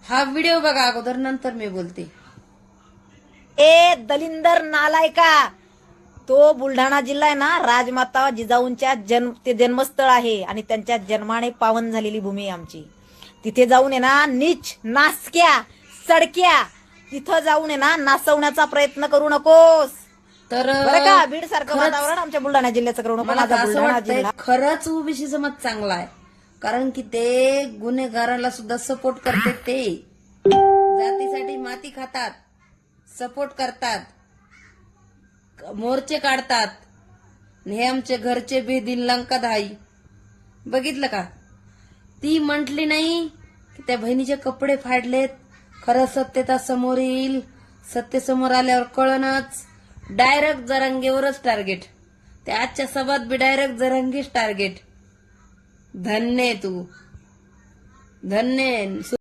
हा व्हिडिओ बघा अगोदर, नंतर मी बोलते. ए दलिंदर नालायका, तो बुलढाणा जिल्हा आहे ना, राजमाता जिजाऊंच्या जन्मस्थळ आहे आणि त्यांच्या जन्माने पावन झालेली भूमी आहे आमची. तिथे जाऊन आहे ना नीच नासक्या सडक्या, तिथं जाऊन आहे ना नाचवण्याचा प्रयत्न करू नकोस. तर बरं का, बीड सारखं खरंच वातावरण आमच्या बुलढाणा जिल्ह्याचं करू नको. मला माझा असं बुलढाणा वाटतंय जिल्हा खरंच ओबीसी समाज चांगला आहे, कारण की ते गुन्हेगाराला सुद्धा सपोर्ट करते. ते जातीसाठी माती खातात, सपोर्ट करतात, मोर्चे काढतात. हे आमचे घरचे बेदिन लंकाधाई बघितलं का? ती म्हटली नाही की त्या बहिणीचे कपडे फाडलेत, खरं सत्यता समोर येईल, सत्य समोर आल्यावर कळणच. Direct जरांगेवरच target. ते आजच्या सभात बी डायरेक्ट जरांगीच टार्गेट. धन्य तू, धन्य.